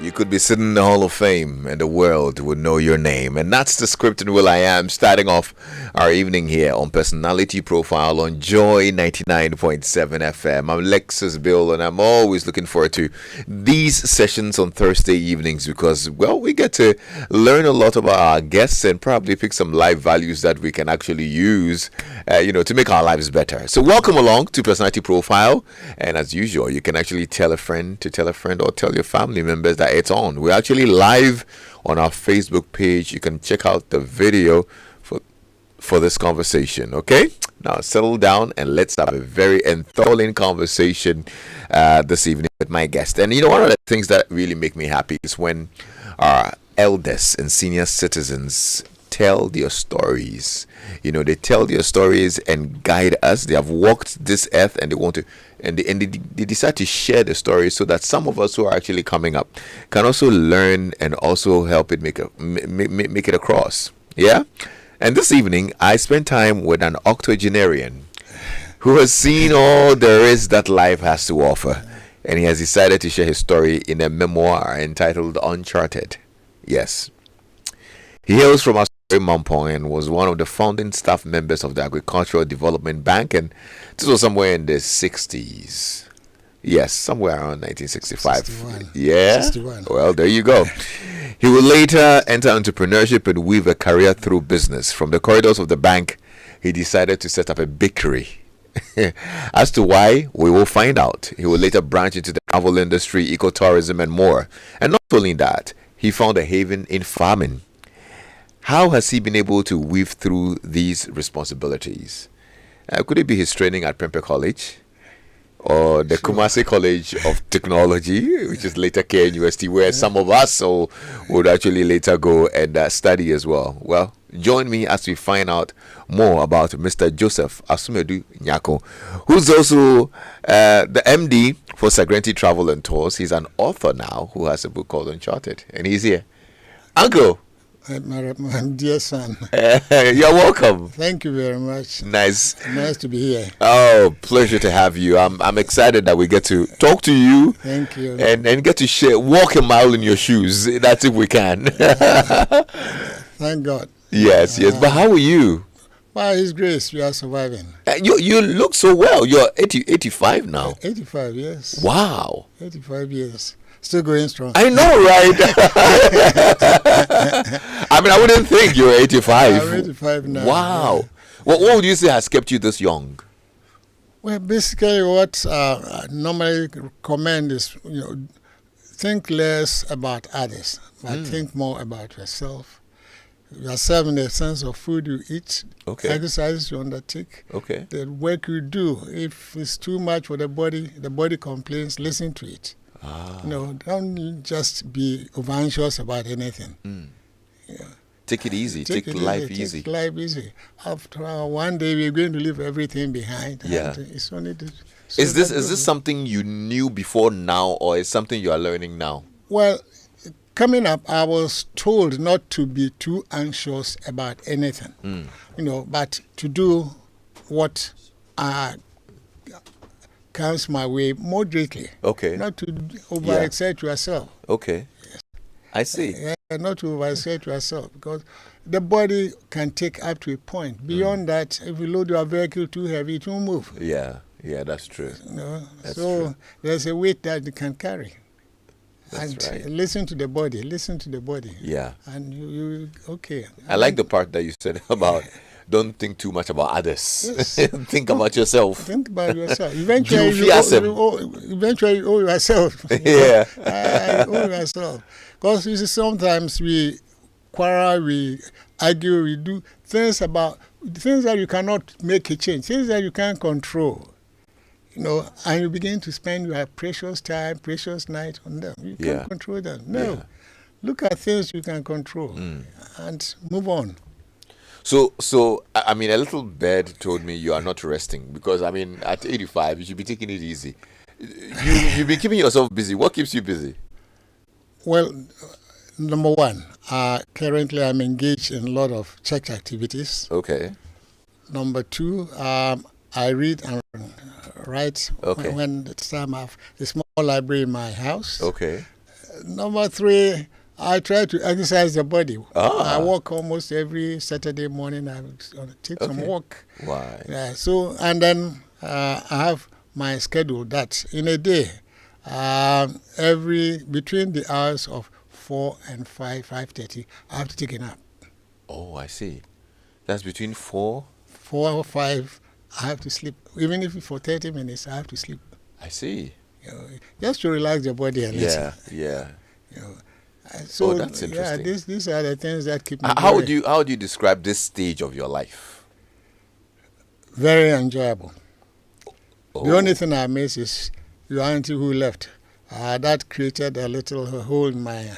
You could be sitting in the Hall of Fame and the world would know your name. And that's the script and Will I Am, starting off our evening here on Personality Profile on Joy 99.7 FM. I'm Lexus Bill, and I'm always looking forward to these sessions on Thursday evenings because, well, we get to learn a lot about our guests and probably pick some life values that we can actually use, to make our lives better. So welcome along to Personality Profile. And as usual, you can actually tell a friend to tell a friend or tell your family members that it's on. We're actually live on our Facebook page. You can check out the video for this conversation. Okay, now settle down and let's have a very enthralling conversation this evening with my guest. And one of the things that really make me happy is when our elders and senior citizens tell their stories. They tell their stories and guide us. They have walked this earth and they want to, and they decide to share the story so that some of us who are actually coming up can also learn and also help it make it across. Yeah. And this evening, I spent time with an octogenarian who has seen all there is that life has to offer, and he has decided to share his story in a memoir entitled Uncharted. Yes. He hails from Mampong and was one of the founding staff members of the Agricultural Development Bank, and this was somewhere in the 60s. Yes, somewhere around 1965. 61. Yeah. 61. Well, there you go. He will later enter entrepreneurship and weave a career through business. From the corridors of the bank, he decided to set up a bakery. As to why, we will find out. He will later branch into the travel industry, ecotourism, and more. And not only that, he found a haven in farming. How has he been able to weave through these responsibilities? Could it be his training at Prempeh College? Or the Kumasi College of Technology, which is later K University, where some of us would actually later go and study as well. Well, join me as we find out more about Mr. Joseph Asumadu Nyarko, who's also the MD for Sagrenti Travel and Tours. He's an author now who has a book called Uncharted, and he's here. Uncle! My dear son. You're welcome. Thank you very much. Nice to be here. Oh, pleasure to have you. I'm excited that we get to talk to you. Thank you. And get to walk a mile in your shoes. That's if we can. Thank God. Yes. But how are you? By His grace, we are surviving. You look so well. You're 85 now. 85 years. Wow. 85 years. Still going strong. I know, right? I mean, I wouldn't think you're 85. I'm 85 now. Wow. Yeah. What would you say has kept you this young? Well, basically what I normally recommend is, think less about others, but think more about yourself. Yourself in the sense of food you eat, exercises you undertake, the work you do. If it's too much for the body complains, listen to it. Don't just be over-anxious about anything. Yeah. Take it easy. Take life easy. Take life easy. After one day, we're going to leave everything behind. Yeah. And it's only is this something you knew before now, or is something you are learning now? Well, coming up, I was told not to be too anxious about anything. But to do what comes my way moderately. Okay. Not to overexert yourself. Okay. Yes. I see. Not to overexert yourself, because the body can take up to a point. Beyond that, if you load your vehicle too heavy, it won't move. Yeah, that's true. That's true. There's a weight that you can carry. That's right. Listen to the body. Yeah. And you okay. I like the part that you said about don't think too much about others. Yes. Think about yourself. Think about yourself. Eventually, you owe yourself. Yeah. You owe yourself. Because you see, sometimes we quarrel, we argue, we do things that you cannot make a change, things that you can't control. And you begin to spend your precious time, precious night on them. You can't control them. No. Yeah. Look at things you can control and move on. So I mean, a little bird told me you are not resting because, I mean, at 85, you should be taking it easy. You've been keeping yourself busy. What keeps you busy? Well, number one, currently I'm engaged in a lot of church activities. Okay. Number two, I read and write Okay. when it's time. I have a small library in my house. Okay. Number 3, I try to exercise the body. Ah. I walk almost every Saturday morning. I take some walk. Why? Yeah, so, and then I have my schedule that in a day, between the hours of 4 and 5:30, I have to take a nap. Oh, I see. That's between 4? 4 or 5, I have to sleep. Even if for 30 minutes, I have to sleep. I see. Just to relax the body a little. Yeah. So, that's interesting. Yeah, these are the things that keep me How going. do you describe this stage of your life? Very enjoyable. Oh. The only thing I miss is your auntie who left. That created a little hole in my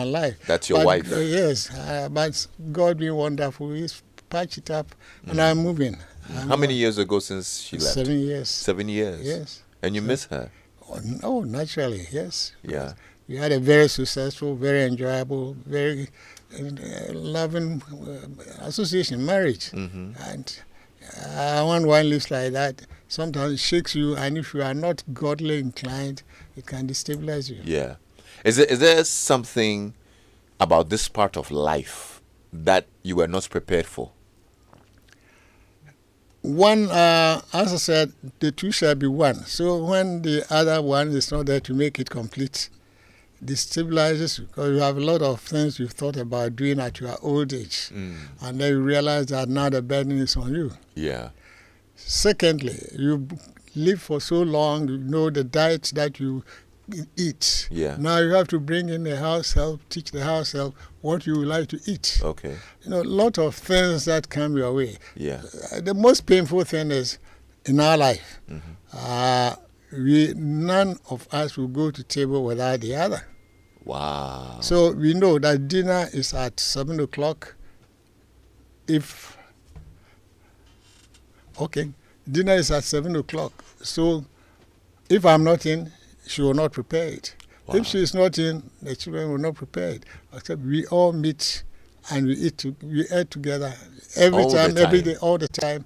life. That's your wife? Yes, but God being wonderful, He's patched it up, and I'm moving. How many years ago since she left? 7 years. 7 years? Yes. And you miss her? Oh, naturally, yes. Yeah. We had a very successful, very enjoyable, very loving association, marriage. Mm-hmm. And when one lives like that, sometimes it shakes you, and if you are not godly inclined, it can destabilize you. Yeah. Is there something about this part of life that you were not prepared for? One, as I said, the two shall be one. So when the other one is not there to make it complete, destabilizes you, because you have a lot of things you've thought about doing at your old age, and then you realize that now the burden is on you. Yeah. Secondly, you live for so long, you know the diet that you eat. Yeah. Now you have to bring in the house help, teach the house help what you would like to eat. Okay. A lot of things that come your way. Yeah. The most painful thing is in our life, none of us will go to table without the other. Wow. So we know that dinner is at 7 o'clock. Dinner is at 7 o'clock. So if I'm not in, she will not prepare it. Wow. If she is not in, the children will not prepare it. Except we all meet and we eat together every day, all the time.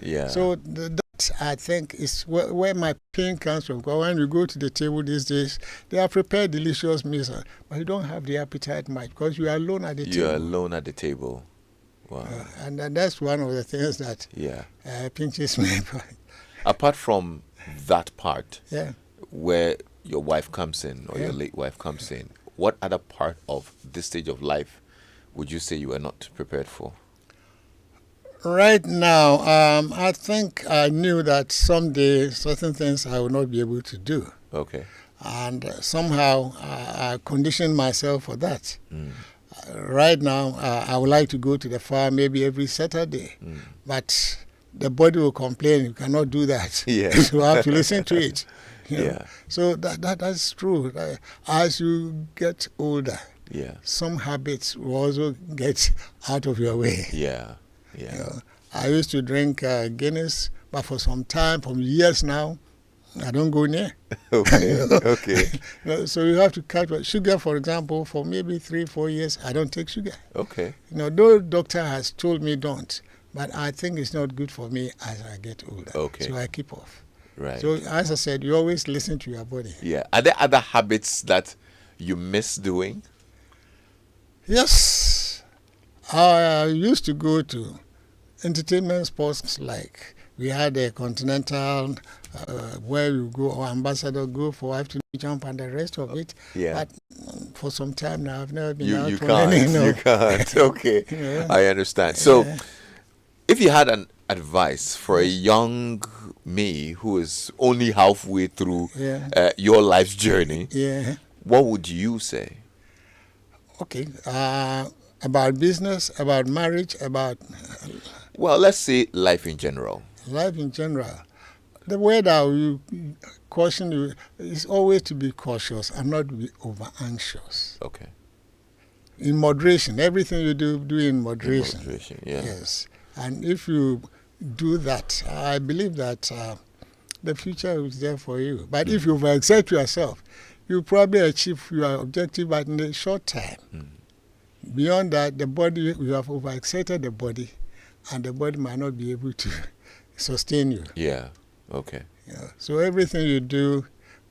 Yeah. So that I think is where my pain comes from. Because when you go to the table these days, they have prepared delicious meals, but you don't have the appetite much because you are alone at the table. You're alone at the table. Wow. And that's one of the things that pinches me. Apart from that part, yeah, where your wife comes in or your late wife comes in, what other part of this stage of life would you say you were not prepared for? Right now, I think I knew that someday certain things I would not be able to do. Okay. And somehow I conditioned myself for that. Right now, I would like to go to the farm maybe every Saturday, but the body will complain, you cannot do that. Yeah. You have to listen to it. Yeah. So that's true. As you get older, some habits will also get out of your way. Yeah. I used to drink Guinness, but for some time, for years now, I don't go near. Okay. So you have to cut sugar, for example, for maybe 3-4 years, I don't take sugar. Okay. Though doctor has told me don't, but I think it's not good for me as I get older. Okay. So I keep off. Right. So as I said, you always listen to your body. Yeah. Are there other habits that you miss doing? Yes. I used to go to entertainment sports, like we had a continental where you go, or ambassador go for afternoon jump and the rest of it. Yeah. But for some time now, I've never been out You for can't. any. No. You can't. Okay. Yeah. I understand. So, if you had an advice for a young me who is only halfway through your life's journey, what would you say? Okay. About business, about marriage, about... Well, let's say life in general. Life in general. The way that we caution you is always to be cautious and not to be over anxious. Okay. In moderation. Everything you do in moderation. In moderation, yeah. Yes. And if you do that, I believe that the future is there for you. But if you overexert yourself, you probably achieve your objective but in a short time. Beyond that, the body, you have overexerted the body, and the body might not be able to sustain you. Yeah. Okay. So everything you do,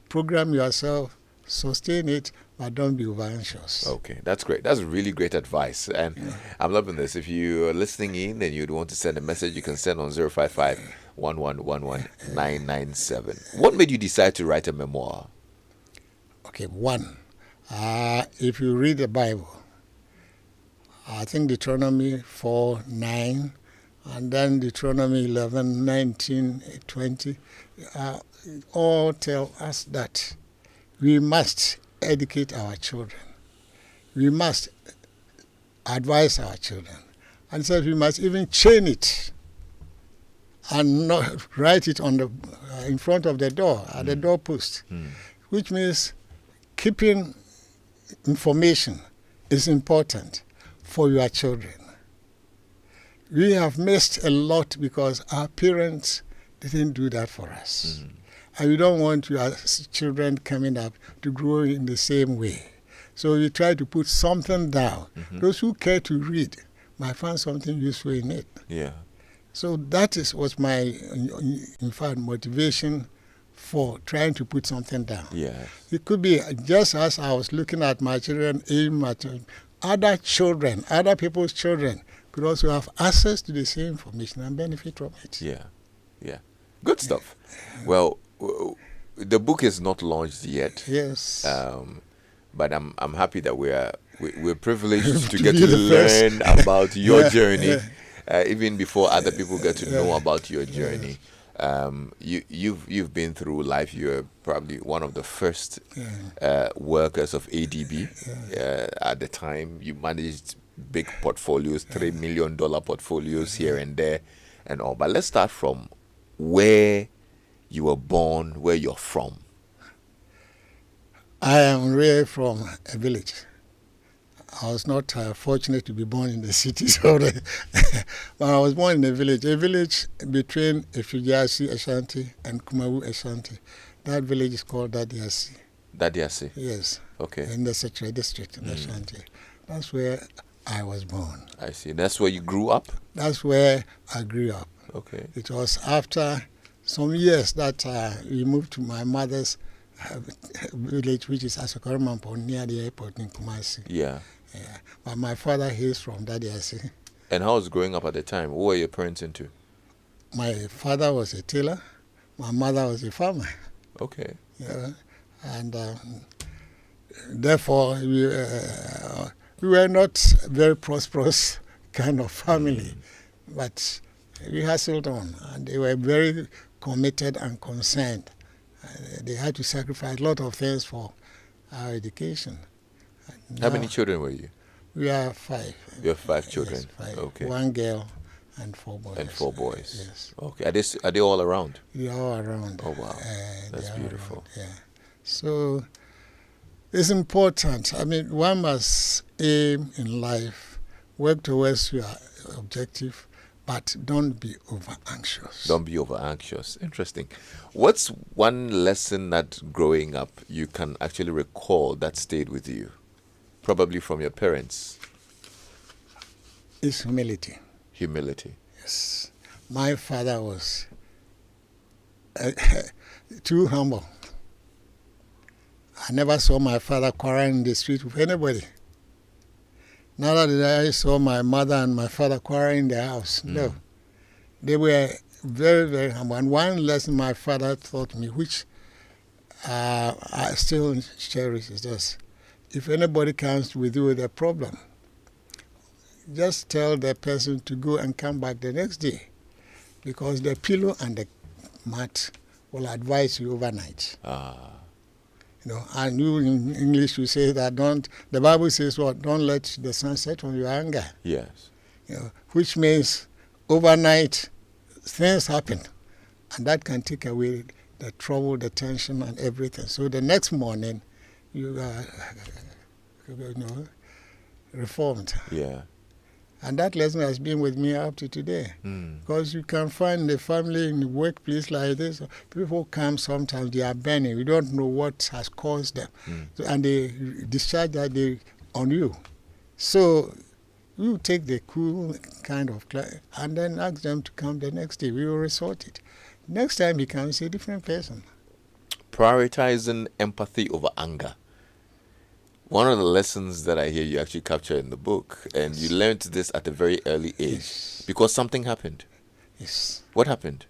program yourself sustain it, but don't be over anxious. Okay, that's great. That's really great advice. And I'm loving this. If you are listening in and you'd want to send a message, you can send on 055 1111997. What made you decide to write a memoir? Okay, one, if you read the Bible, I think Deuteronomy 4:9, and then Deuteronomy 11:19, 20, all tell us that we must educate our children. We must advise our children. And says we must even chain it and not write it on the in front of the door, at the doorpost, which means keeping information is important for your children. We have missed a lot because our parents didn't do that for us. And we don't want your children coming up to grow in the same way. So we try to put something down. Those who care to read might find something useful in it. Yeah. So that was my, in fact, motivation for trying to put something down. Yeah. It could be just as I was looking at my children, aim at other children, other people's children could also have access to the same information and benefit from it. Yeah. Yeah. Good stuff. Well, the book is not launched yet. Yes. But I'm happy that we're privileged to get be to the learn about your journey, Yeah. Even before other people get to know about your journey. You've been through life. You're probably one of the first workers of ADB. At the time, you managed big portfolios, $3 million portfolios here and there, and all. But let's start from where you were born, where you're from. I am really from a village. I was not fortunate to be born in the city, sorry. But I was born in a village between Efijiasi Ashanti and Kumawu Ashanti. That village is called Dadiasi. Dadiasi? Yes. Okay. In the Secretary District in Ashanti. That's where I was born. I see. That's where you grew up? That's where I grew up. Okay. It was after some years that we moved to my mother's village, which is Asokoramampo, near the airport in Kumasi. Yeah. Yeah. But my father, he's from Dadiasi. And how was growing up at the time? What were your parents into? My father was a tailor. My mother was a farmer. Okay. Yeah. And therefore, we were not very prosperous kind of family. But we hustled on. And they were very committed and concerned. They had to sacrifice a lot of things for our education. How many children were you? We are 5. You have 5 children. Yes, 5. Okay. 1 girl and 4 boys. And 4 boys. Yes. Okay. Are they all around? They are all around. Oh wow. That's beautiful. Around, yeah. So it's important. I mean, one must aim in life, work towards your objective, but don't be over anxious. Don't be over anxious. Interesting. What's one lesson that growing up you can actually recall that stayed with you? Probably from your parents. It's humility. Humility. Yes. My father was too humble. I never saw my father quarreling in the street with anybody. Neither did I saw my mother and my father quarreling in their house. No. They were very, very humble. And one lesson my father taught me, which I still cherish, is this. If anybody comes with you with a problem, just tell the person to go and come back the next day, because the pillow and the mat will advise you overnight. You know, and you in English you say that the Bible says what? Don't let the sun set on your anger. Yes. You know, which means overnight things happen, and that can take away the trouble, the tension, and everything. So the next morning, you are, reformed. Yeah. And that lesson has been with me up to today. Because you can find the family in the workplace like this, people come sometimes, they are burning. You don't know what has caused them. So, and they discharge that on you. So you take the cool kind of, and then ask them to come the next day. We will resort it. Next time he comes, a different person. prioritizing empathy over anger. One of the lessons that I hear you actually capture in the book, and you learned this at a very early age because something happened. Yes. What happened?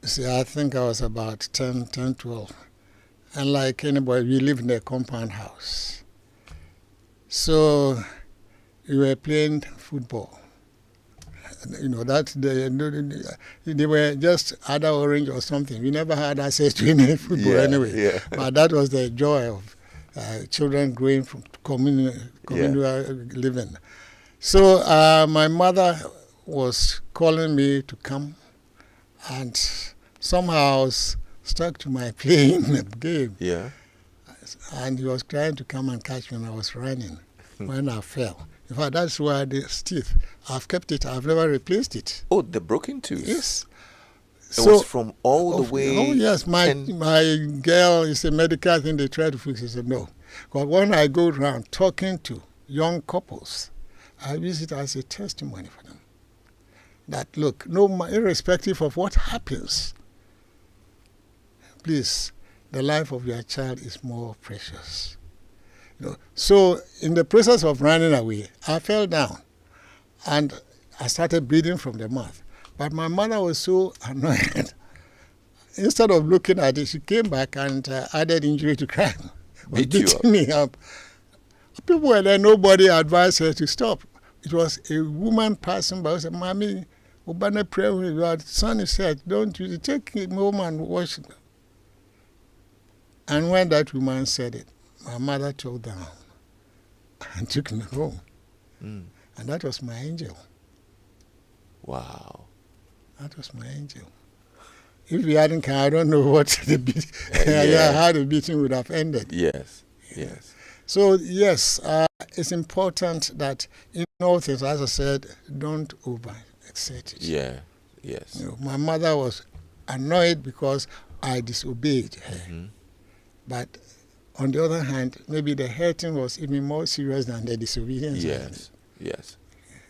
See, I think I was about 10, 12. And like anybody, we lived in a compound house. So we were playing football. That they were just either orange or something. We never had access to any football anyway. Yeah. But that was the joy of children growing from community living. So my mother was calling me to come, and somehow I was stuck to my playing the game. Yeah. And he was trying to come and catch me when I was running, when I fell. In fact, that's why this teeth, I've kept it. I've never replaced it. Oh, the broken tooth? Yes. It was from all the way... Oh, yes. My girl is a medical thing. They try to fix it. I said, no. But when I go around talking to young couples, I use it as a testimony for them. That, look, irrespective of what happens, please, the life of your child is more precious. So in the process of running away, I fell down and I started bleeding from the mouth. But my mother was so annoyed. Instead of looking at it, she came back and added injury to crime. Beating me up. People were there, nobody advised her to stop. It was a woman passing by who said, Mommy, Obana pray with your son is said, don't you take him home and wash him. And when that woman said it, my mother told down and took me home. And that was my angel. Wow. That was my angel. If we hadn't come, I don't know what how the beating would have ended. Yes. So, yes, it's important that in all things, as I said, don't over-excite it. Yes. My mother was annoyed because I disobeyed her. But on the other hand, maybe the hurting was even more serious than the disobedience. Yes.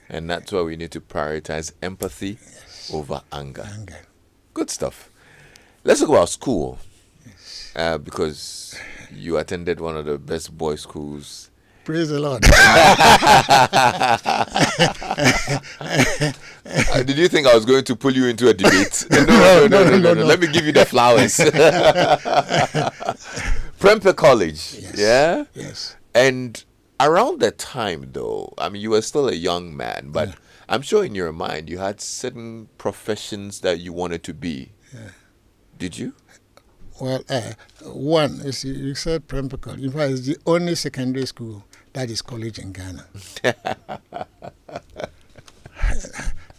And that's why we need to prioritize empathy over anger. Good stuff. Let's talk about school. Because you attended one of the best boys' schools. Praise the Lord. Did you think I was going to pull you into a debate? No. Let me give you the flowers. Prempeh College. Yes. And around that time, though, I mean, you were still a young man, but I'm sure in your mind you had certain professions that you wanted to be. Did you? Well, one, you said Prempeh College. In fact, it's the only secondary school that is college in Ghana.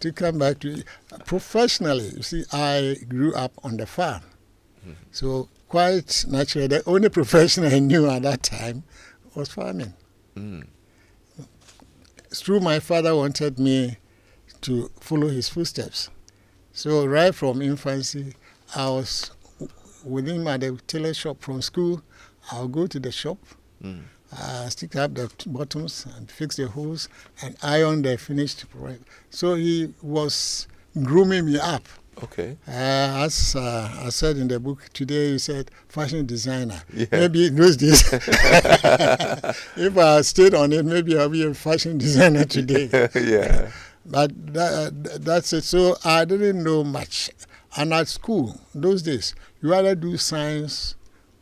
To come back to it, professionally, you see, I grew up on the farm. So quite naturally, the only profession I knew at that time was farming. Through my father wanted me to follow his footsteps. So right from infancy, I was with him at the tailor shop from school. I'll go to the shop, stick up the bottoms and fix the holes and iron the finished product. So he was grooming me up. Okay. As I said in the book today, you said fashion designer. Maybe in those days, if I stayed on it, maybe I'll be a fashion designer today. But that's it. So I didn't know much. And at school, those days, you either do science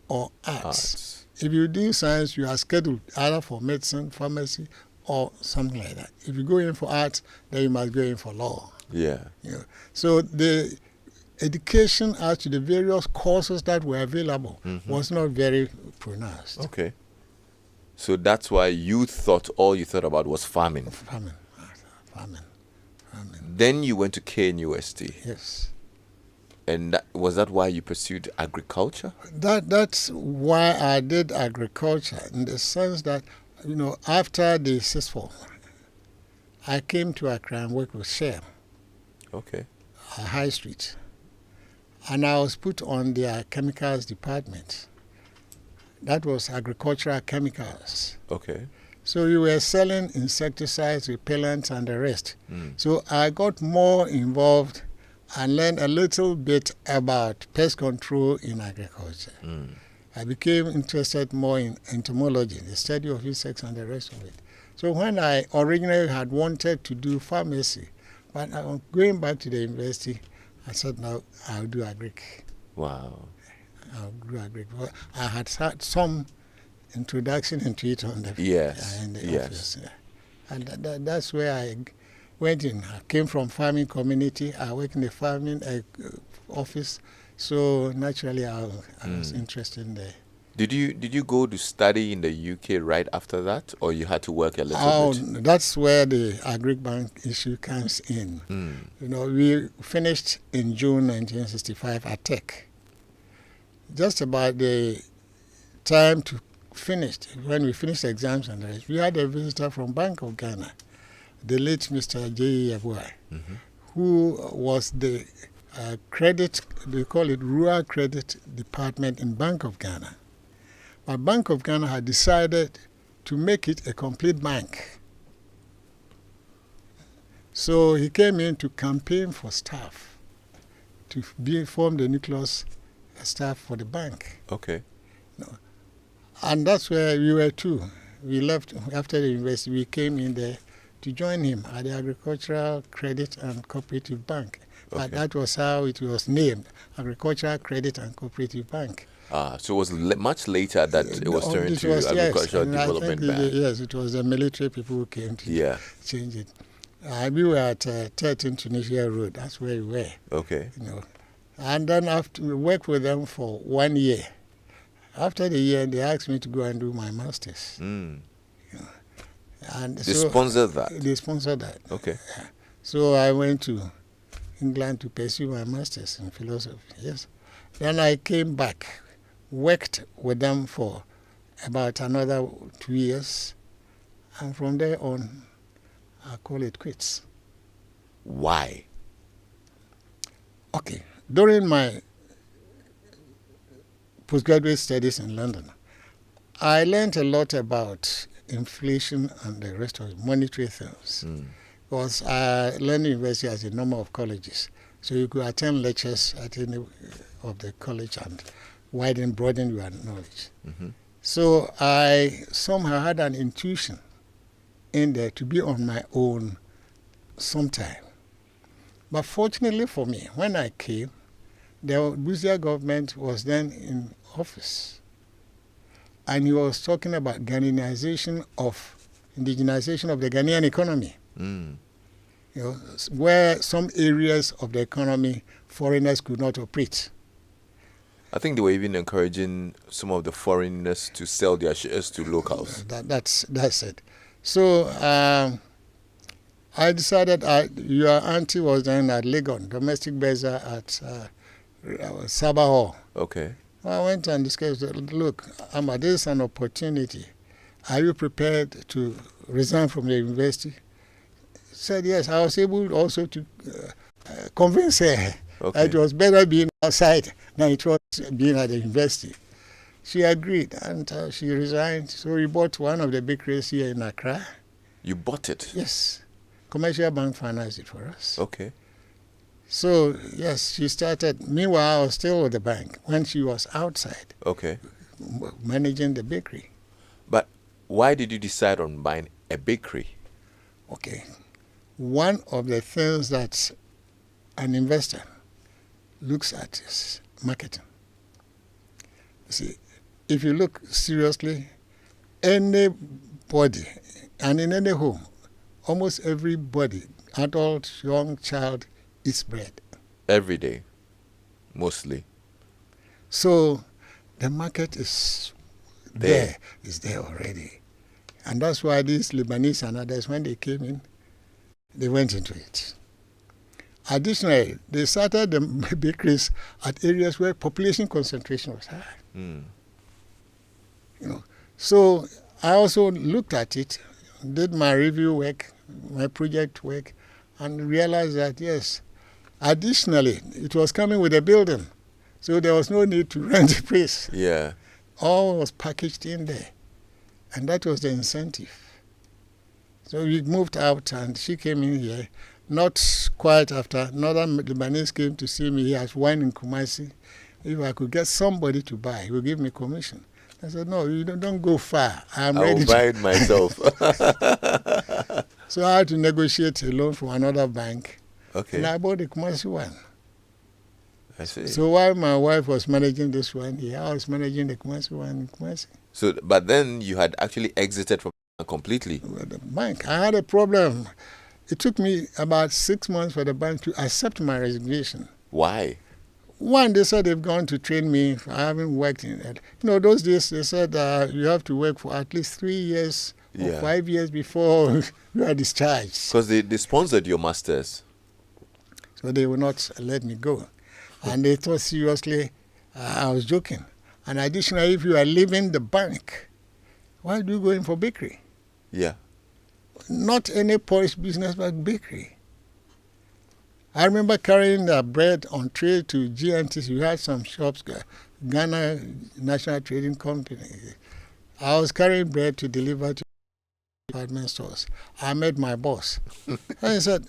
or arts. If you do science, you are scheduled either for medicine, pharmacy, or something like that. If you go in for arts, then you must go in for law. So the education as to the various courses that were available was not very pronounced. Okay. So that's why all you thought about was farming. Farming. Then you went to KNUST. Yes. And was that why you pursued agriculture? That's why I did agriculture, in the sense that, after the ceasefire, I came to Accra and worked with Shell. Okay. High Street. And I was put on their chemicals department. That was agricultural chemicals. Okay. So you were selling insecticides, repellents, and the rest. So I got more involved and learned a little bit about pest control in agriculture. I became interested more in entomology, the study of insects and the rest of it. So when I originally had wanted to do pharmacy, but I was going back to the university, I said, no, I'll do agric. Wow. I'll do agric. Well, I had some introduction into it on the, in the office. And that's where I went in. I came from farming community. I worked in the farming office. So naturally, I was interested in there. Did you go to study in the UK right after that, or you had to work a little bit? That's where the agric bank issue comes in. You know, we finished in June 1965 at Tech. Just about the time to finish, when we finished exams and the rest, we had a visitor from Bank of Ghana, the late Mr. J. Yabuai, who was the credit, they call it Rural Credit Department in Bank of Ghana. But Bank of Ghana had decided to make it a complete bank. So he came in to campaign for staff, to form the nucleus staff for the bank. Okay. And that's where we were too. We left after the university, we came in there to join him at the Agricultural Credit and Cooperative Bank. Okay. But that was how it was named, Agricultural Credit and Cooperative Bank. So it was much later that it was turned to Agricultural Development Bank. Yes, it was the military people who came to change it. We were at 13 Tunisia Road. That's where we were. Okay. You know. And then after we worked with them for 1 year. After the year, they asked me to go and do my master's. You know. And they sponsored that? They sponsored that. Okay. Yeah. So I went to England to pursue my master's in philosophy. Yes. Then I came back, worked with them for about another 2 years, and from there on, I call it quits. Why? Okay. During my postgraduate studies in London, I learned a lot about inflation and the rest of monetary things. Because I learned in university as a number of colleges. So you could attend lectures at any of the college and broaden your knowledge. So I somehow had an intuition in there to be on my own sometime. But fortunately for me, when I came, the Busia government was then in office. And he was talking about Ghanaianization indigenization of the Ghanaian economy. You know, where some areas of the economy foreigners could not operate. I think they were even encouraging some of the foreigners to sell their shares to locals. That's it. So I decided your auntie was then at Legon, domestic bazaar at Sabah Hall. Okay. I went and discussed, look, Amma, this is an opportunity. Are you prepared to resign from the university? Said yes. I was able also to convince her that it was better being outside than it was being at the university. She agreed and she resigned. So we bought one of the bakeries here in Accra. You bought it? Yes. Commercial Bank financed it for us. Okay. So, yes, she started. Meanwhile, I was still with the bank when she was outside. Okay. Managing the bakery. But why did you decide on buying a bakery? Okay. One of the things that an investor looks at is marketing. See, if you look seriously, anybody, and in any home, almost everybody, adult, young child, eats bread. Every day, mostly. So the market is there. It's there already. And that's why these Lebanese and others, when they came in, they went into it. Additionally, they started the bakeries at areas where population concentration was high. You know, so I also looked at it, did my review work, my project work, and realized that yes, additionally, it was coming with a building, so there was no need to rent the place. Yeah, all was packaged in there, and that was the incentive. So we moved out, and she came in here. Not quite after, another Lebanese came to see me. He has wine in Kumasi. If I could get somebody to buy, he would give me commission. I said, no, you don't go far. I will buy it myself. So I had to negotiate a loan from another bank. Okay. And I bought the Kumasi one. I see. So while my wife was managing this one, I was managing the Kumasi one in Kumasi. So, but then you had actually exited from completely. The bank. I had a problem. It took me about 6 months for the bank to accept my resignation. Why? One, they said they've gone to train me. I haven't worked in it. Those days they said you have to work for at least 3 years or 5 years before you are discharged. Because they sponsored your masters. So they would not let me go. And they thought seriously I was joking. And additionally, if you are leaving the bank, why do you go in for bakery? Yeah. Not any porridge business, but bakery. I remember carrying the bread on tray to GNTs. We had some shops, Ghana National Trading Company. I was carrying bread to deliver to department stores. I met my boss. And he said,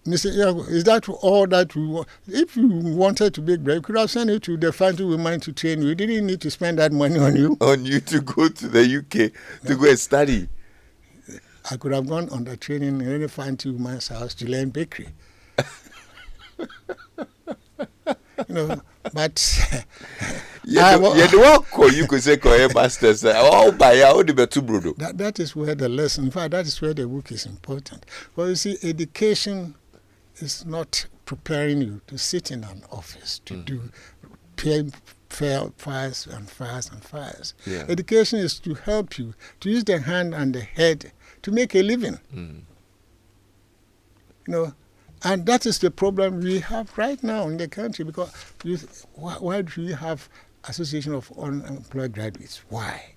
Mr. Nyarko, is that all that we want? If you wanted to bake bread, you could have sent it to the fancy women to train you. You didn't need to spend that money on you. On you to go to the UK to go and study. I could have gone on the training in any fancy woman's house to learn bakery. But you could say masters. That is where the lesson, in fact, that is where the book is important. Well, you see, education is not preparing you to sit in an office to do fires and fires and fires. Yeah. Education is to help you to use the hand and the head to make a living. And that is the problem we have right now in the country, because why do we have association of unemployed graduates? Why?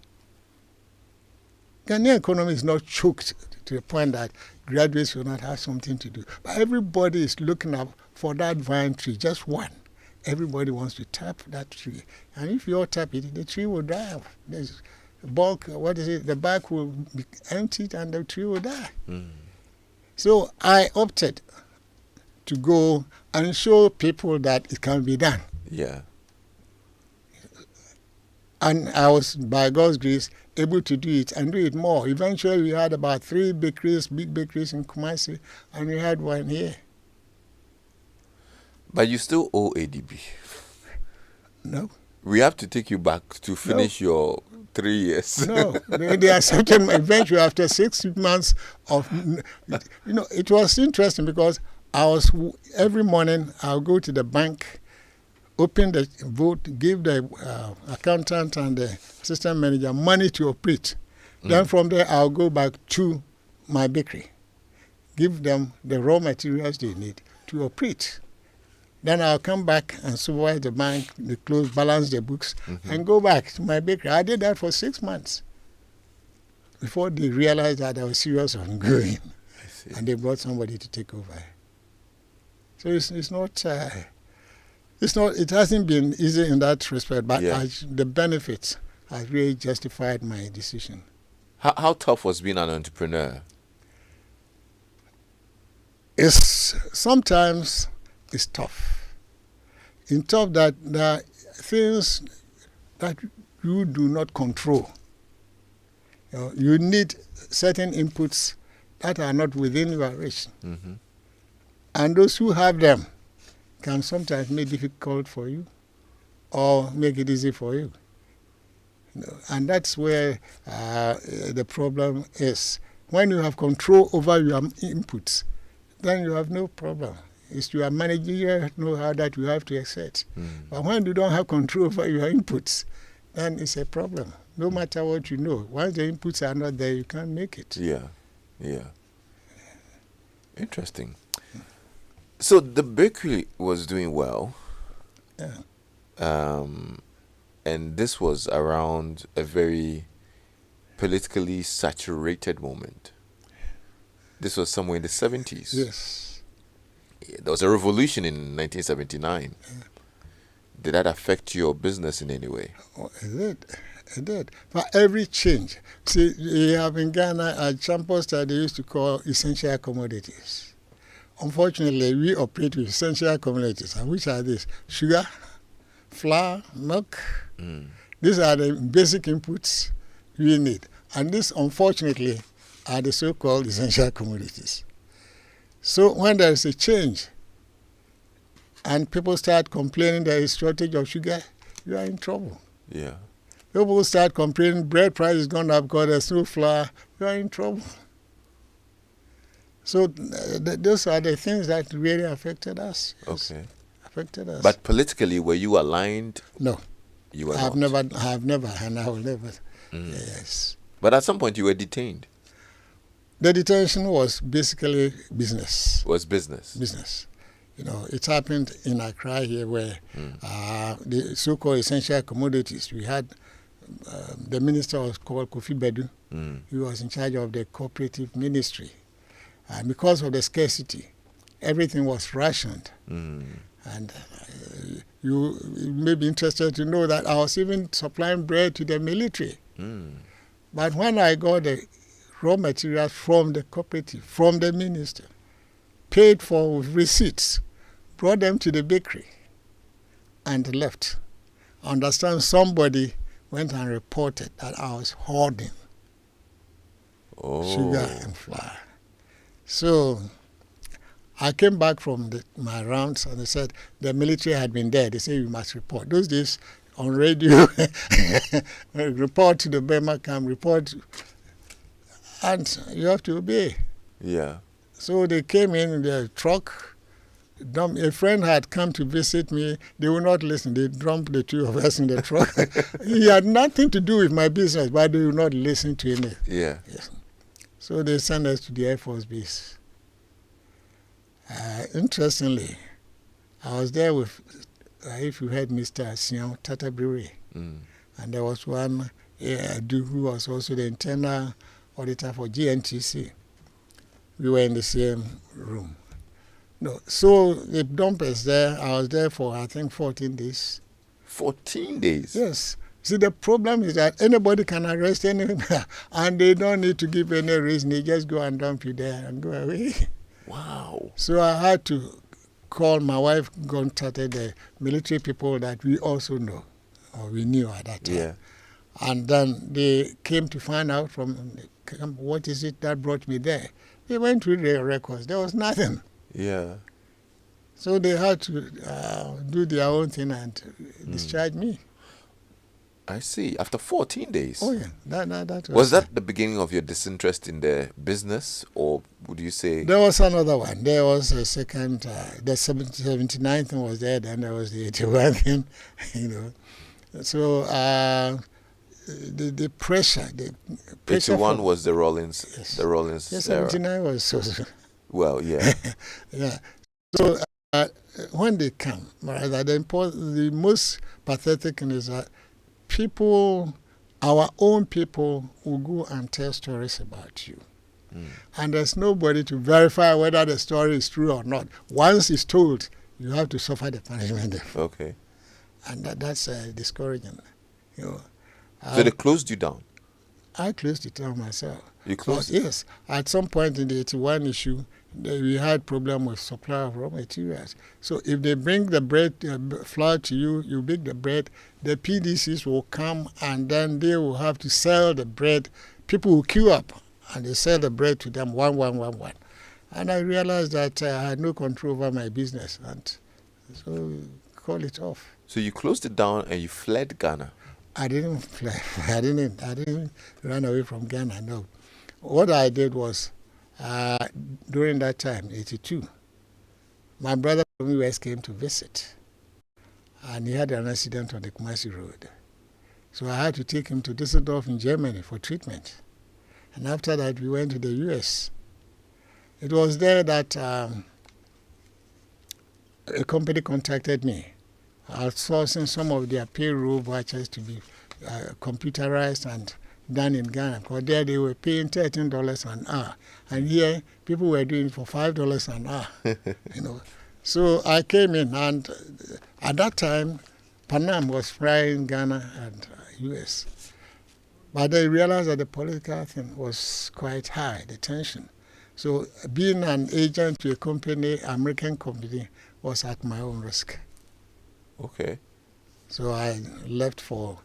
Ghanaian economy is not choked to the point that graduates will not have something to do. But everybody is looking up for that vine tree, just one. Everybody wants to tap that tree. And if you all tap it, the tree will die off. There's bulk, the bark will be emptied and the tree will die. So I opted to go and show people that it can be done. Yeah. And I was, by God's grace, able to do it and do it more. Eventually, we had about 3 bakeries, big bakeries in Kumasi, and we had one here. But you still owe ADB. No. We have to take you back to finish your 3 years. No, they accepted me eventually after 6 months of, it was interesting because every morning I'll go to the bank, open the vote, give the accountant and the assistant manager money to operate. Then from there I'll go back to my bakery, give them the raw materials they need to operate. Then I'll come back and supervise the bank, the close, balance the books, and go back to my bakery. I did that for 6 months before they realized that I was serious on going. And they brought somebody to take over. So it hasn't been easy in that respect, but the benefits have really justified my decision. How tough was being an entrepreneur? Sometimes it's tough. In tough that there are things that you do not control. You need certain inputs that are not within your reach. And those who have them can sometimes make it difficult for you or make it easy for you. And that's where the problem is. When you have control over your inputs, then you have no problem. It's your managerial know-how that you have to exert. But when you don't have control over your inputs, then it's a problem. No matter what you know. Once the inputs are not there, you can't make it. Yeah. Interesting. So the bakery was doing well. Yeah. And this was around a very politically saturated moment. This was somewhere in the 70s. Yes. There was a revolution in 1979. Did that affect your business in any way? Oh, it did. But every change. See, you have in Ghana, at Champos that they used to call essential commodities. unfortunately, we operate with essential commodities. And which are these? Sugar, flour, milk. These are the basic inputs we need. And these, unfortunately, are the so-called essential commodities. So when there is a change and people start complaining there is shortage of sugar, you are in trouble. Yeah. People start complaining bread price is gone up because there's no flour, you are in trouble. So those are the things that really affected us. Yes. Okay. Affected us. But politically, were you aligned? No. You were I have not. never, and I will never. Yes. But at some point, you were detained. The detention was basically business. Was business. Business. You know, it happened in Accra here where the so-called essential commodities, we had the minister was called Kofi Bedu. He was in charge of the cooperative ministry. And because of the scarcity, everything was rationed. And you may be interested to know that I was even supplying bread to the military. But when I got the raw materials from the cooperative, from the minister, paid for with receipts, brought them to the bakery, and left. Understand somebody went and reported that I was hoarding sugar and flour. So I came back from my rounds and they said the military had been there. They said you must report. Those days on radio, report to the Burma camp, report, and you have to obey. Yeah. So they came in their truck. A friend had come to visit me. They would not listen. They dumped the two of us in the truck. He had nothing to do with my business, but they would not listen to him. Yeah. Yes. So they sent us to the Air Force Base. Interestingly, I was there with, if you heard Mr. Sion Tatabiri, and there was one dude who was also the internal auditor for GNTC. We were in the same room. No, so they dumped us there. I was there for, I think, 14 days. 14 days? Yes. See, the problem is that anybody can arrest anyone, and they don't need to give any reason. They just go and dump you there and go away. Wow. So I had to call my wife, contacted the military people that we also know, or we knew at that time. Yeah. And then they came to find out from what is it that brought me there. They went through their records. There was nothing. Yeah. So they had to do their own thing and discharge me. I see. After 14 days. Oh, yeah. That Was that the beginning of your disinterest in the business, or would you say? There was another one. There was a second, the 79th thing was there, then there was the 81 thing, you know. So the pressure. 81 was the Rollins, yes. the Rollins Yes, era. 79 was so. Well, yeah. Yeah. So when they come, the most pathetic thing is that people, our own people, will go and tell stories about you. And there's nobody to verify whether the story is true or not. Once it's told, you have to suffer the punishment. Okay. And that's discouraging. You know, So they closed you down? I closed it down myself. You closed it? Yes. At some point in the 81 issue, we had problem with supply of raw materials. So if they bring the bread, flour to you, you bake the bread, the PDCs will come and then they will have to sell the bread. People will queue up and they sell the bread to them one. And I realized that I had no control over my business, and so call it off. So you closed it down and you fled Ghana? I didn't fly. I didn't run away from Ghana, no. What I did was, during that time, 82, my brother from the US came to visit, and he had an accident on the Kumasi Road. So I had to take him to Düsseldorf in Germany for treatment. And after that, we went to the US. It was there that a company contacted me, outsourcing some of their payroll vouchers to be computerized and done in Ghana. Because there they were paying $13 an hour. And here, people were doing it for $5 an hour. You know. So I came in, and at that time, Panam was flying Ghana and US. But they realized that the political thing was quite high, the tension. So being an agent to a company, American company, was at my own risk. Okay. So I left for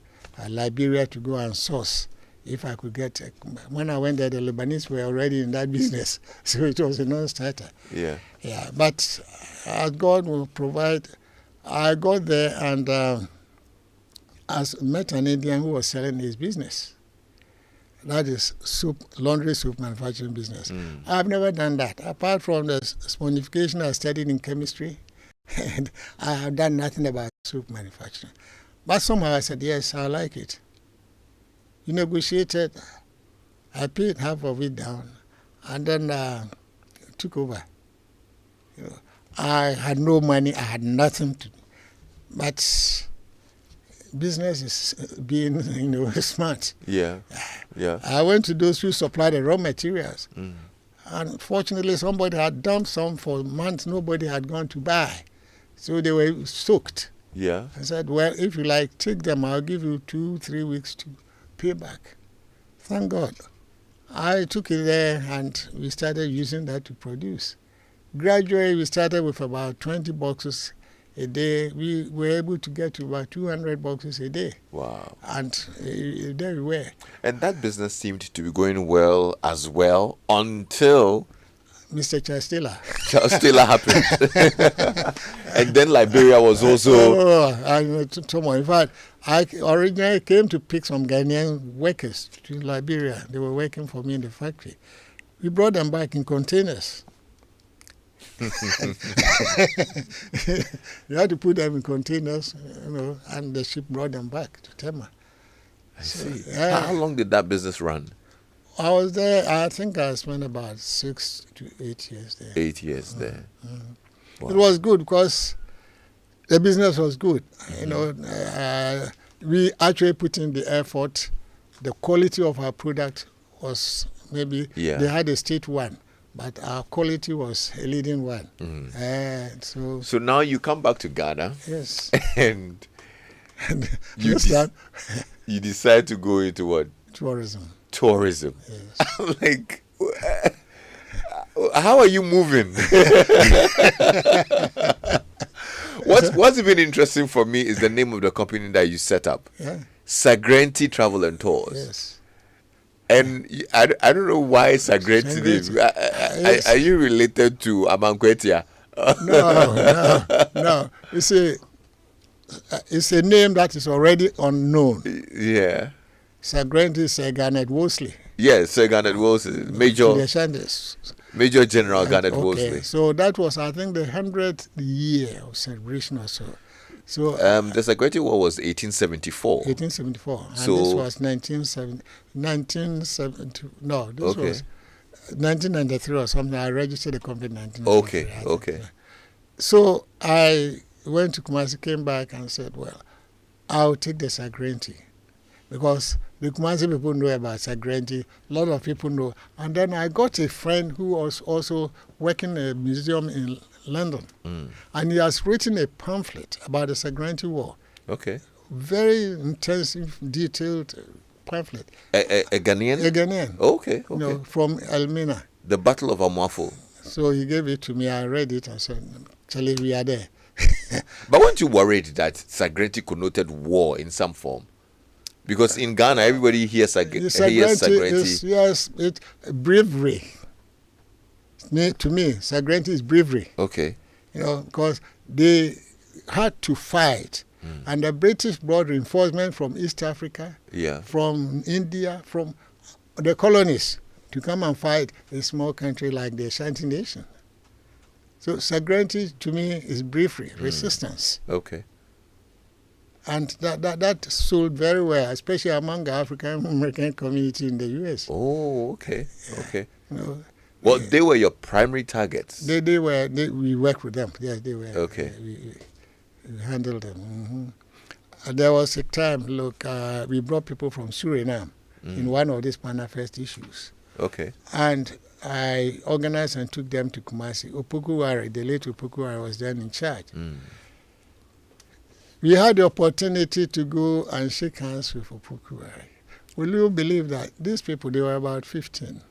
Liberia to go and source if I could get. When I went there, the Lebanese were already in that business, so it was a non-starter. Yeah. Yeah, but God will provide. I got there and met an Indian who was selling his business. That is laundry soap manufacturing business. I've never done that. Apart from the sponification I studied in chemistry, and I have done nothing about soap manufacturing. But somehow I said, yes, I like it. We negotiated. I paid half of it down and then took over. I had no money. I had nothing to do. But business is being, smart. Yeah. Yeah. I went to those who supply the raw materials. Unfortunately, somebody had dumped some for months. Nobody had gone to buy. So they were soaked. Yeah. I said, well, if you like, take them. I'll give you 2-3 weeks to pay back. Thank God. I took it there and we started using that to produce. Gradually, we started with about 20 boxes a day. We were able to get to about 200 boxes a day. Wow. And there we were. And that business seemed to be going well as well until Mr. Chastela. Chastela happened. And then Liberia was also... In fact, I originally came to pick some Ghanaian workers to Liberia. They were working for me in the factory. We brought them back in containers. You had to put them in containers, and the ship brought them back to Tema. I see. How long did that business run? I was there, I think I spent about 6 to 8 years there. 8 years there. Wow. It was good because the business was good. We actually put in the effort. The quality of our product was maybe, they had a state one, but our quality was a leading one. So now you come back to Ghana. Yes. And you decide to go into what? Tourism. Yes. Like, how are you moving? What's been interesting for me is the name of the company that you set up. Yeah. Sagrenti Travel and Tours. Yes. And I don't know why Sagrenti. Yes. Are you related to Amankwetia? No. It's a name that is already unknown. Yeah. Sagrenti is Garnet Wolseley. Yes, Sir Garnet Wolseley, Major General Garnet Wolseley. So that was, I think, the 100th year of celebration or so. So the Sagrenti War was 1874. 1874, and this was 1970. No, this was 1993 or something. I registered the company in 1993. Okay. So I went to Kumasi, came back, and said, "Well, I'll take the Sagrenti." Because the Kumasi people know about Sagrenti, a lot of people know. And then I got a friend who was also working in a museum in London. And he has written a pamphlet about the Sagrenti War. Okay. Very intensive, detailed pamphlet. A Ghanaian? A Ghanaian. Okay. From Elmina. The Battle of Amwafo. So he gave it to me. I read it and said, actually, we are there. But weren't you worried that Sagrenti connoted war in some form? Because in Ghana, everybody hears Sagrenti. Yes, it's bravery. To me, Sagrenti is bravery. Okay. Because they had to fight. And the British brought reinforcement from East Africa, from India, from the colonies to come and fight a small country like the Ashanti Nation. So Sagrenti, to me, is bravery, resistance. Okay. And that sold very well, especially among the African American community in the U.S. Oh, okay. Well, they were your primary targets. They were. We worked with them. Yes, they were. Okay. We handled them. And there was a time, we brought people from Suriname in one of these Panafest issues. Okay. And I organized and took them to Kumasi. Opokuwari, the late Opokuwari, was then in charge. We had the opportunity to go and shake hands with Opokuwari. Will you believe that these people, they were about 15.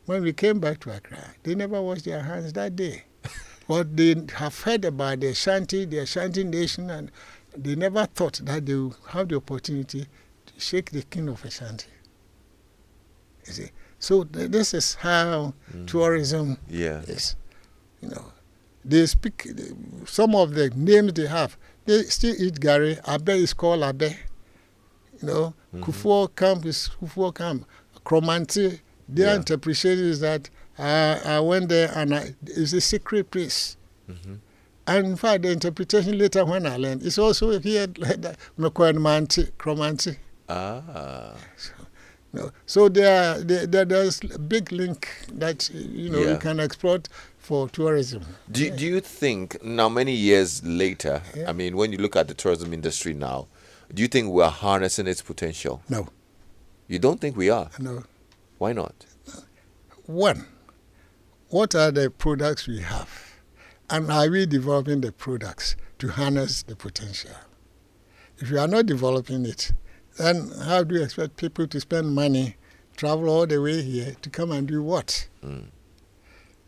when we came back to Accra, they never washed their hands that day. But they have heard about the Ashanti nation, and they never thought that they would have the opportunity to shake the king of Ashanti. You see? So this is how tourism is. You know, they speak some of the names they have. They still eat Gary. Abe is called Abe. You know, Kufuor Camp is Kufuor Camp. Kromanti, their interpretation is that I went there and it's a secret place. And in fact, the interpretation later when I learned, it's also here like that. Kromanti. So there's a big link that you can exploit for tourism. Do you think now, many years later, I mean, when you look at the tourism industry now, do you think we're harnessing its potential? No. You don't think we are? No. Why not? One, what are the products we have? And are we developing the products to harness the potential? If we are not developing it, then how do you expect people to spend money, travel all the way here to come and do what?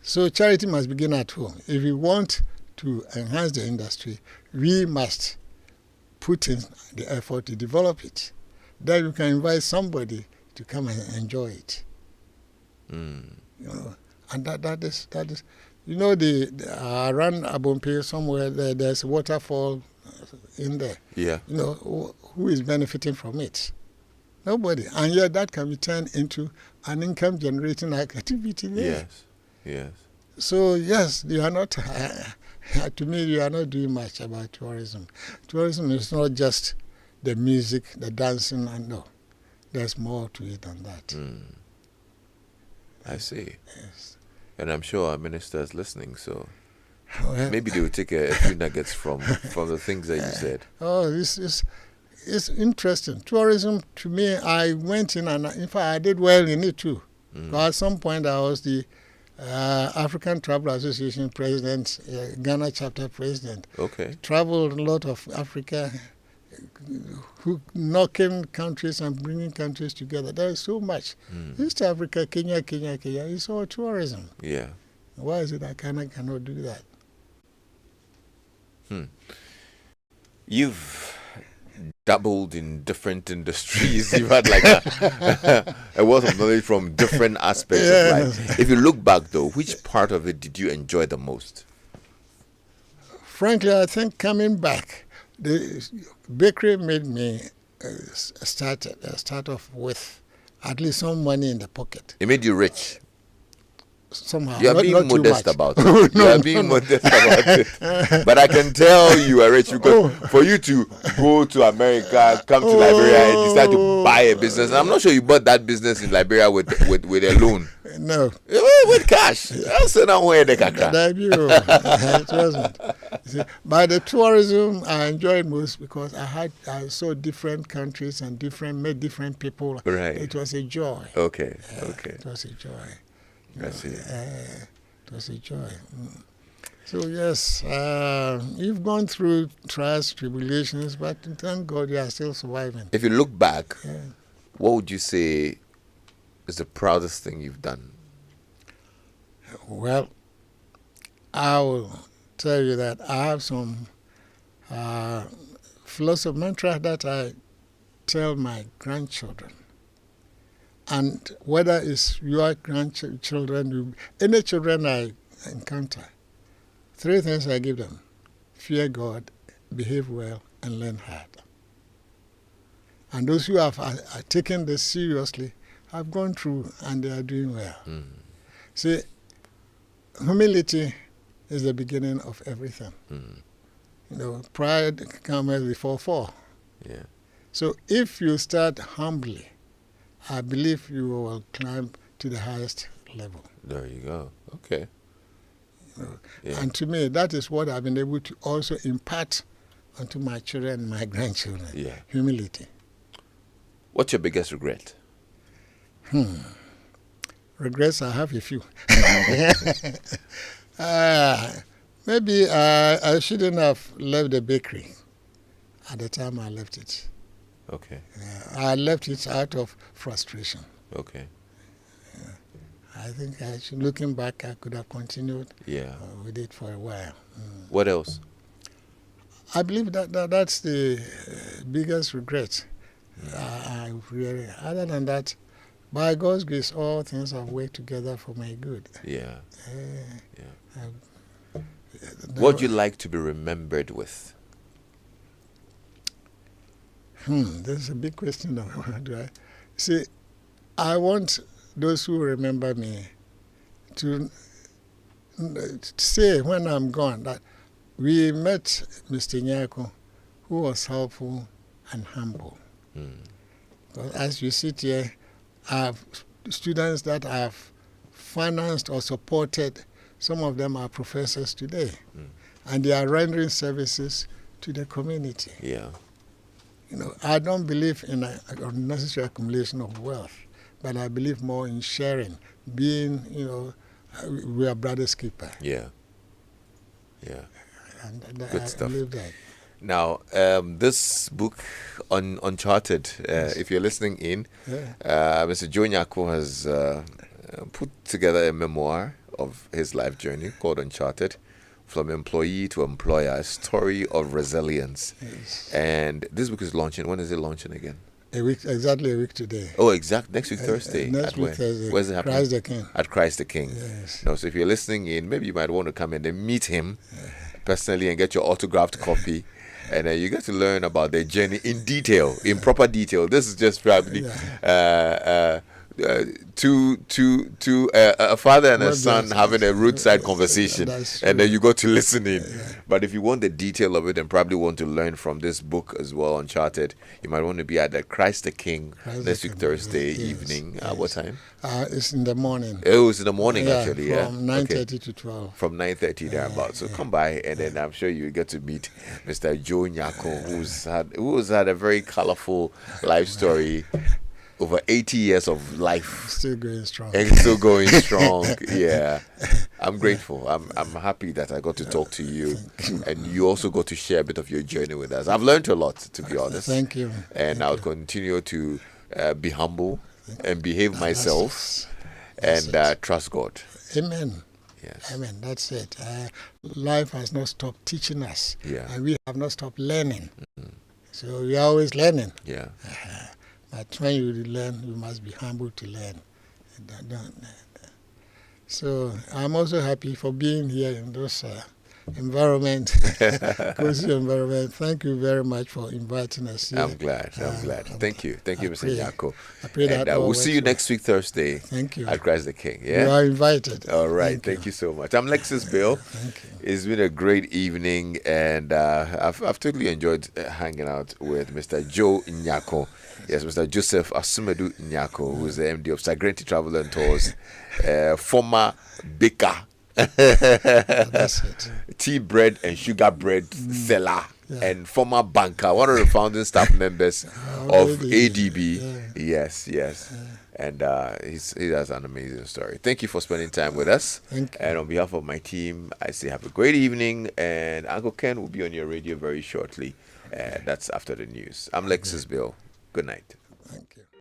So charity must begin at home. If we want to enhance the industry, we must put in the effort to develop it. Then you can invite somebody to come and enjoy it. And that is around Abompe somewhere there's a waterfall in there. Who is benefiting from it? Nobody. And yet that can be turned into an income generating activity there. Yes. So yes, you are not to me you are not doing much about tourism. Tourism is not just the music, the dancing, and no. There's more to it than that. I see. Yes. And I'm sure our minister is listening, so maybe they will take a few nuggets from the things that you said. It's interesting. Tourism, to me, I went in and in fact I did well in it too. At some point I was the African Travel Association president, Ghana chapter president. Okay. Traveled a lot of Africa, knocking countries and bringing countries together. There is so much. East Africa, Kenya, it's all tourism. Yeah. Why is it that Ghana cannot do that? You've dabbled in different industries. You've had like a wealth of knowledge from different aspects of life. If you look back though, which part of it did you enjoy the most? Frankly, I think coming back, the bakery made me start off with at least some money in the pocket. It made you rich. Somehow. You are not being modest about it. No, you are being modest about it. But I can tell you are rich because for you to go to America, come to Liberia, and decide to buy a business. And I'm not sure you bought that business in Liberia with a loan. No. With cash. I'll send out where they can. It wasn't. By the tourism, I enjoyed most because I saw different countries and met different people. Right. It was a joy. Okay. It was a joy. I see. It was a joy. So yes, you've gone through trials, tribulations, but thank God you are still surviving. If you look back, what would you say is the proudest thing you've done? Well, I will tell you that I have some philosophy mantra that I tell my grandchildren. And whether it's your grandchildren, any children I encounter, 3 things I give them: fear God, behave well, and learn hard. And those who have taken this seriously have gone through and they are doing well. See, humility is the beginning of everything. Pride comes before fall. Yeah. So if you start humbly, I believe you will climb to the highest level. There you go. Okay. And to me, that is what I've been able to also impart onto my children and my grandchildren. Yeah. Humility. What's your biggest regret? Regrets, I have a few. Maybe I shouldn't have left the bakery at the time I left it. Okay. I left it out of frustration. Okay. I think looking back, I could have continued with it for a while. What else? I believe that's the biggest regret. I really, other than that, by God's grace, all things have worked together for my good. Yeah. What would you like to be remembered with? This is a big question. See, I want those who remember me to say when I'm gone that we met Mr. Nyarko, who was helpful and humble. But as you sit here, I have students that I've financed or supported. Some of them are professors today, and they are rendering services to the community. Yeah. I don't believe in a unnecessary accumulation of wealth, but I believe more in sharing, being, we are brothers keeper. Yeah. And Good I stuff. believe that. Now, this book, Uncharted, if you're listening in, Mr. Joe Nyarko has put together a memoir of his life journey called Uncharted, From Employee to Employer, a story of resilience. Yes. And this book is launching. When is it launching again? Exactly a week today. Oh, next week, Thursday. Next week, Thursday. Where's it happening? Christ the King. At Christ the King. Yes. No, so if you're listening in, maybe you might want to come in and meet him personally and get your autographed copy. And you get to learn about their journey in detail, in proper detail. This is just probably a father and a son having a roadside conversation, and then you go to listen in. But if you want the detail of it and probably want to learn from this book as well, Uncharted, you might want to be at the Christ the King next week Thursday evening. What time? It's in the morning. Oh, it's in the morning actually. From 9:30 to 12. From 9:30 thereabouts. So come by, and then I'm sure you get to meet Mr. Joe Nyarko, who's had a very colorful life story. Over 80 years of life. Still going strong. And still going strong. Yeah. I'm grateful. I'm happy that I got to talk to you. And you also got to share a bit of your journey with us. I've learned a lot, to be honest. Thank you. And I'll continue to be humble and behave myself and trust God. Amen. Yes. Amen. That's it. Life has not stopped teaching us. Yeah. And we have not stopped learning. So we are always learning. Yeah. But when you learn, you must be humble to learn. So I'm also happy for being here in this environment, cozy environment. Thank you very much for inviting us here. I'm glad. Thank you, Mr. Nyarko. I pray that we'll see you next week Thursday. Thank you. At Christ the King. Yeah, you are invited. All right. Thank you so much. I'm Lexus Bill. Thank you. It's been a great evening, and I've totally enjoyed hanging out with Mr. Joe Nyarko. Yes, Mr. Joseph Asumadu Nyarko, who is the MD of Sagrenti Travel and Tours, former baker. That's it. Tea bread and sugar bread seller, and former banker, one of the founding staff members of ADB. Yes. And he has an amazing story. Thank you for spending time with us. Thank you. And on behalf of my team, I say have a great evening. And Uncle Ken will be on your radio very shortly. That's after the news. I'm Lexus Bill. Good night. Thank you.